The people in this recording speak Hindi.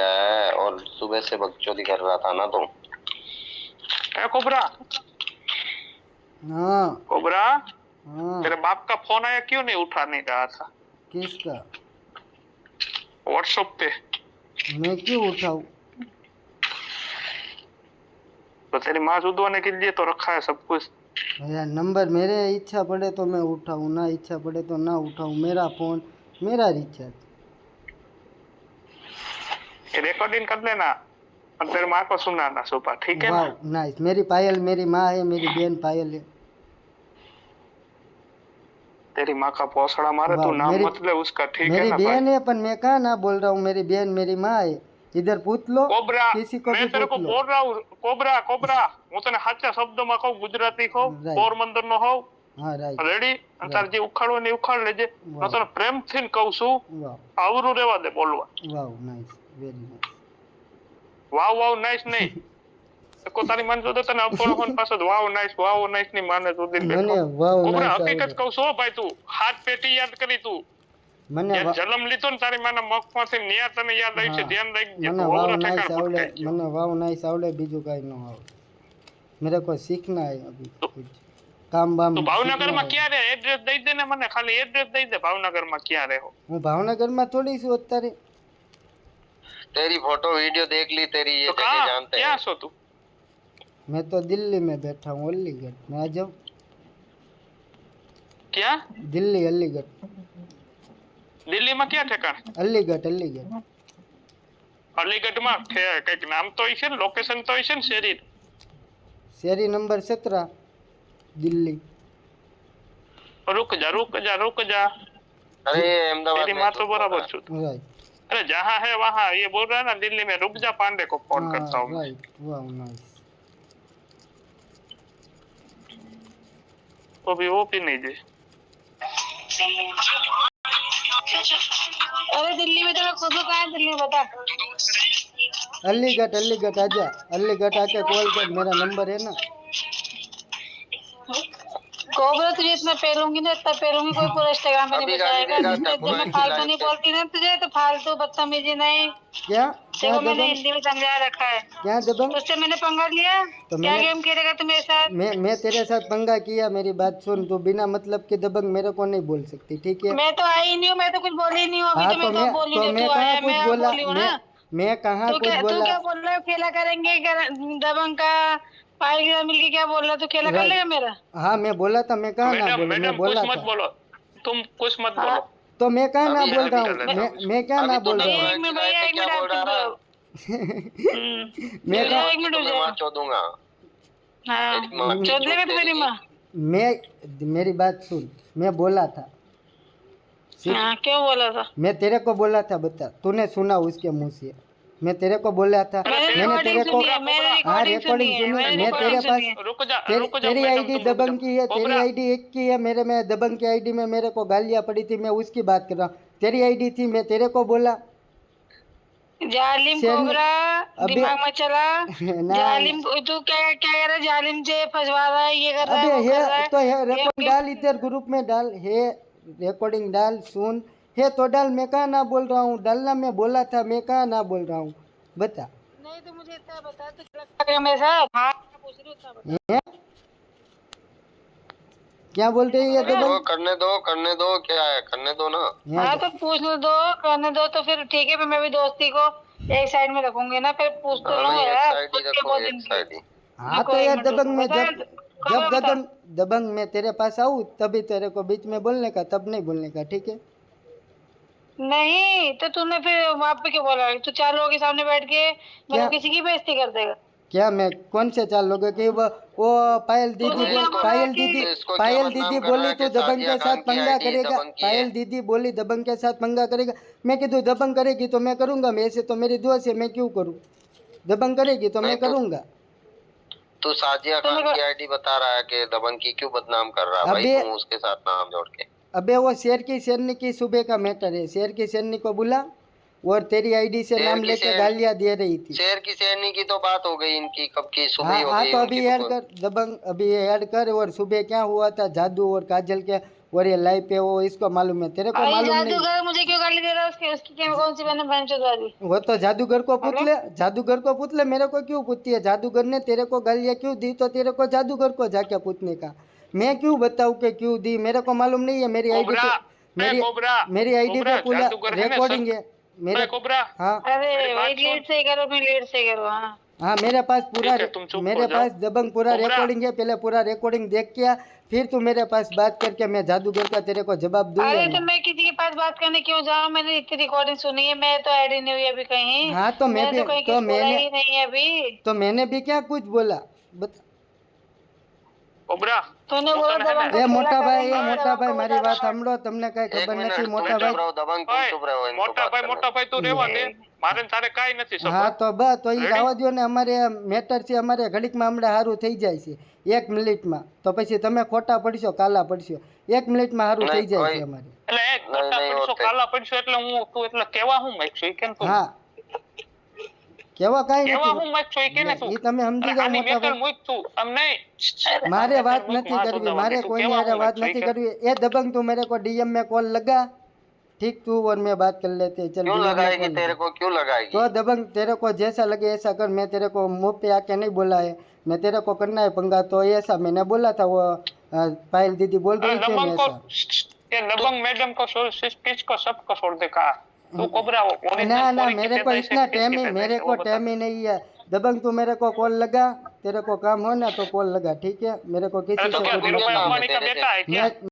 है और सुबह से बकचोदी कर रहा था ना तुम। ए कोबरा, हाँ कोबरा, हाँ। तेरे बाप का फोन आया, क्यों नहीं उठा नहीं रहा था? किसका? व्हाट्सएप पे। मैं क्यों उठाऊं? तो तेरी माँ सुधवाने के लिए तो रखा है सब कुछ। यार नंबर मेरे इच्छा पड़े तो मैं उठाऊं, ना इच्छा पड़े तो ना उठाऊं। मेरा फोन, मेरा रिचार्ज। रिकॉर्डिंग कर लेना और तेरी माँ को सुनाना सुबह, ठीक है ना? वाह नाइस। मेरी पायल मेरी माँ है, मेरी बहन पायल है। तेरी माँ का पौसड़ा मारे तू वाह नाम मेरी मत ले उसका, ठीक है मेरी ना भाई? बहन है, पर मैं कहाँ ना बोल रहा हूँ। मेरी बहन मेरी माँ है। इधर पूछ लो, कोबरा, किसी को भी मैं तेरे को पूछ लो। बोल रहा हूँ कोबरा, कोबरा, હું તને સાચા શબ્દોમાં કહું, ગુજરાતી કહું, રાઈટ। પોરબંદર નો હોઉં, हाँ राइट રેડી? અને તાર राइट। જે ઉખાડવો ને ઉખાડ લેજે, હું वाह તને પ્રેમથી કહું છું, वाह આવરું રહેવા દે બોલવા। वाह नाइस, वेरी नाइस। વાવ વાવ નાઈસ નહીં, को तारी मन जोदे तने अपन फोन पास वाव नाइस ની માને જોદી બેઠો। મને વાવ કોબરા નાઈસ હકીકત આવડે। કહું છું ભાઈ, તું હાથ પેટી યાદ કરી, તું મને જે જન્મ લીધો ને તારી માના મગમાંથી ન્યા તને યાદ આવી છે, हाँ ધ્યાન રાખજે, મને તું वाव ઓવરા नाइस ઠેકાણ आवड़े। ભટકાઈ ગયો। મને वाव नाइस आवड़े, बीजू कहीं न आवड़े। मेरे को सीखना है अभी कुछ काम वाम તું सीखना ભાવનગરમાં है। ક્યાં રહે? એડ્રેસ દઈ દે ને મને, ખાલી એડ્રેસ દઈ દે ભાવનગરમાં ક્યાં રહો। હું ભાવનगर में थोड़ी सी અત્યારે। तेरी फोटो वीडियो देख ली, तेरी ये तो जगह कहाँ जानते क्या हैं। सो तू? मैं तो दिल्ली में बैठा हूँ, अलीगढ़ में। आ जाओ। क्या? दिल्ली अलीगढ़। દિલ્હીમાં ક્યાં ઠેકાણ? अलीगढ़ अलीगढ़। અલીગઢમાં કઈક નામ તો હશે ને, લોકેશન તો હશે ને શેરી? शेरी नंबर 17 दिल्ली। रुक जा रुक जा रुक जा, अरे अहमदाबाद तेरी में माँ तो तो बराबर छू। राइट। अरे जहाँ है वहाँ, ये बोल रहा है ना दिल्ली में, रुक जा, पांडे को फोन करता हाँ हूँ मैं। राइट। वाह नाइस। वो भी नहीं दे। अरे दिल्ली में तेरा खुद कहाँ है? दिल्ली में बता। अलीगढ़ अलीगढ़ आजा। अलीगढ़ आके कॉल कर, मेरा नंबर है ना। कोबरा तुझे इतना पेलूंगी ना, इतना पेलूंगी, कोई पूरा इंस्टाग्राम पे नहीं अभी गाली बचाएगा। देगा, जब मैं फालतू नहीं बोलती ना तुझे, तो फालतू बदतमीजी नहीं। क्या क्या देखो मैंने दबंग? हिंदी में समझा रखा है। क्या दबंग? तुझसे मैंने पंगा लिया तो क्या? मैंने गेम खेलेगा तू मेरे साथ? मैं तेरे साथ पंगा किया? मेरी बात सुन, तो बिना मतलब के दबंग मेरे को नहीं बोल सकती, ठीक है? मैं तो आई नहीं हूँ, मैं तो कुछ बोली नहीं हूँ अभी। हाँ तो मैं कब बोली तो जो मैं तू कहाँ आया? कुछ मैं बोला? बोली हूँ ना। मैं कहाँ तू कुछ क्या बोला? बोल रहा है? खेला करेंगे दबंग का पायल के साथ मिलके, क्या बोल रहा है तू? खेला कर राइट। लेगा मेरा? हाँ मैं बोला था। मैं कहाँ ना मैडम बोला? मैं मैडम कुछ बोला मत था। बोलो, तुम कुछ मत हाँ। बोलो। तो मैं कहाँ ना अभी- बोल अभी रहा हूँ? चले जाओ। मैं क्या अभी ना तो बोल रहा डर हूँ? एक मिनट भैया, एक क्या मिनट बोल आप रहा चुप रहो। मैं भैया, कहाँ एक मिनट तो रुक मैं जाओ। मार चोदूंगा। हाँ, तेरी माँ की चोद लेगा चोद तू मेरी तेरी। माँ? मैं मेरी बात सुन। मैं बोला था, हाँ, क्यों बोला था? मैं तेरे को बोला था, बता। तूने सुना उसके मुंह से? मैं तेरे को बोला था। अरे मैंने मैंने तेरे रिकॉर्डिंग को सुनी है, मैंने हाँ रिकॉर्डिंग रिकॉर्डिंग सुनी है, सुनी। मैंने मैं तेरे रिकॉर्डिंग पास सुनी है। रुक जा तेरी मैडम, आईडी तुम रुक दबंग जाओ। की है, तेरी कोबरा, आईडी एक की है। मेरे में दबंग की आईडी में मेरे को गालियाँ पड़ी थी, मैं उसकी बात कर रहा हूँ। तेरी आईडी थी, मैं तेरे को बोला जालिम शेरनी- कोबरा, अबे- दिमाग में चला। ना जालिम तू क्या क्या कह रहा है? जालिम से फंसवा रहा है, ये कर रहा है, अबे वो कर रहा है है। तो है। रिकॉर्डिंग डाल, इधर ग्रुप में डाल। है रिकॉर्डिंग डाल, सुन। है तो डाल। मैं कहाँ ना बोल रहा हूँ? डालना मैं बोला था। मैं कहाँ ना बोल रहा हूँ? बता। नहीं तो मुझे इतना बता, तो लगता है मेरे साथ? हाँ, पूछ रही हूँ, इतना बता। हैं? क्या बोल रही है दबंग? करने दो, क्या है, करने दो ना। यहाँ हाँ जा। तो पूछने दो, करने दो तो फिर ठीक है। फिर मैं भी दोस्ती को एक साइड में रखूंगी ना, फिर पूछ तो हाँ, लूँ नहीं, एक यार। साइड ही खुद के रखो, बहुत एक दिन की। साइड ही। हाँ तो यार दबंग में जब कब बता? दबंग मैं तेरे पास आऊँ तभी तेरे को बीच में बोलने का, तब नहीं बोलने का, ठीक है? नहीं तो तूने फिर वहाँ पे क्यों बोला? तू चार लोगों के सामने बैठ के क्या? मतलब किसी की बेइज्जती कर देगा? क्या मैं कौन से चार लोगों की? वो पायल दीदी तूने बोल, बोला पायल कि- दीदी इसको क्या पायल बदनाम दीदी कर रहा बोली है तो कि दबंग साजिया के साथ खान की पंगा आईडी करेगा। दबंग की है। पायल दीदी बोली दबंग के साथ पंगा करेगा। मैं कीधु दबंग करेगी तो मैं करूंगा। मैं ऐसे तो मेरी दोस्त है, मैं क्यों करूँ? दबंग करेगी तो मैं नहीं तो- करूंगा। तू साजिया तुमने खान कहा- की आईडी बता रहा है कि दबंग की, क्यों बदनाम कर रहा है भाई अबे- तू उसके साथ नाम जोड़ के? अबे वो शेर की शेरनी की सुबह का मैटर है। शेर की शेरनी को बुला, और तेरी आईडी से शेर नाम की लेके शेर- गालियां दे रही थी। शेर की शेरनी की तो बात हो गई इनकी, कब की सुबह हाँ हो हाँ गई तो उनकी अभी तो ऐड कर दबंग, अभी ऐड कर। और सुबह क्या हुआ था? जादू और काजल के और ये लाइव पे वो इसको मालूम है, तेरे को और ये मालूम नहीं। जादूगर मुझे क्यों गाली दे रहा है? उसकी उसकी क्या कौन सी बहन बहनचोदवादी? वो तो जादूगर को पूछ ले, जादूगर को पूछ ले, मेरे को क्यों पूछती है? जादूगर ने तेरे को गालियाँ क्यों दी तो तेरे को जादूगर को जाके पूछने का, मैं क्यों बताऊँ कि क्यों दी? मेरे को मालूम नहीं है। मेरी आईडी कोबरा, पे मेरी कोबरा, मेरी आईडी पे कोबरा, पूरा जादूगर है ना, रिकॉर्डिंग सब- है मेरे। कोबरा, हाँ अरे मेरी बात वही सुन। लीड से करो, अपनी लीड से करो। हाँ हाँ, मेरे पास पूरा ठीक है, तुम चुप मेरे हो जाओ। पास दबंग पूरा कोबरा। रिकॉर्डिंग है। पहले पूरा रिकॉर्डिंग देख के आ, फिर तू मेरे पास बात करके मैं जादूगर का तेरे को जवाब दूंगा अरे ना। तो मैं किसी के पास बात करने क्यों जाऊँ? मैंने इतनी रिकॉर्डिंग सुनी है, मैं तो ऐड ही नहीं हुई अभी कहीं। हाँ तो मैं मैंने भी तो कहीं तो कुछ बोला मैंने ही नहीं है अभी। तो मैंने भी क्या कुछ बोला बता। कोबरा, तूने હું बोला તને હે ને- दबंग એ को મોટા बोला ભાઈ, એ करेंगे, મોટા दबंग ભાઈ को મારી बता વાત रहा हूँ। સાંભળો, તમને કઈ एक ખબર मिनट નથી तुम મોટા चुप ભાઈ। रहो दबंग, तुम ઓય, चुप रहो, इनको મોટા बात ભાઈ करने મોટા ભાઈ તું રેવા દે, મારે ને તારે કાંઈ નથી હા સબર. તો બસ તો એ Ready? રાવા દો ને, અમારે મેટર છે, અમારે ઘડીકમાં હમણાં સારું થઈ જાય છે 1 મિનિટમાં, તો પછી તમે ખોટા પડશો, કાલા પડશો, 1 મિનિટમાં સારું થઈ નહીં, જાય કોઈ- છે અમારે। એટલે એ ખોટા નહીં પડશો, હોતે. કાલા પડશો એટલે હું તું એટલે કેવા હું માંગશો ઈ કેમ તું? હા કેવા કાંઈ કેવા નથી, હું માંગશો ઈ કે ને તું? એ તમે સમજી અરે જાઓ આની મોટા મેકલ ભાઈ। મૂક તું, આમ નહીં. मारे આની बात મેકલ મૂક, नहीं હાથ करवी, ઉડાવવા मारे દે. તું कोई કેવા नहीं હું बात માંગશો ઈ नहीं કે? करवी। ये दबंग तू मेरे को डीएम में कॉल लगा, ठीक तू और मैं बात कर लेते हैं, चल क्यों DM में लगाएगी call तेरे लगा। को, क्यों लगाएगी? तो दबंग तेरे को जैसा लगे ऐसा कर, मैं तेरे को मुंह पे आके नहीं बोला है, मैं तेरे को करना है पंगा तो ऐसा मैंने बोला था। वो पायल दीदी बोल अरे रही थी दबंग ना को ऐसा। ये दबंग मैडम को किसको सबको छोड़ दे कहा तू कोबरा हो ना ना, मेरे को इतना टाइम ही, मेरे को टाइम ही नहीं है। दबंग तू मेरे को कॉल लगा, तेरे को काम हो ना तो कॉल लगा, ठीक है? मेरे को किसी अरे तो से क्या कुछ धीरू भाई मतलब अंबानी नहीं। का बेटा है क्या?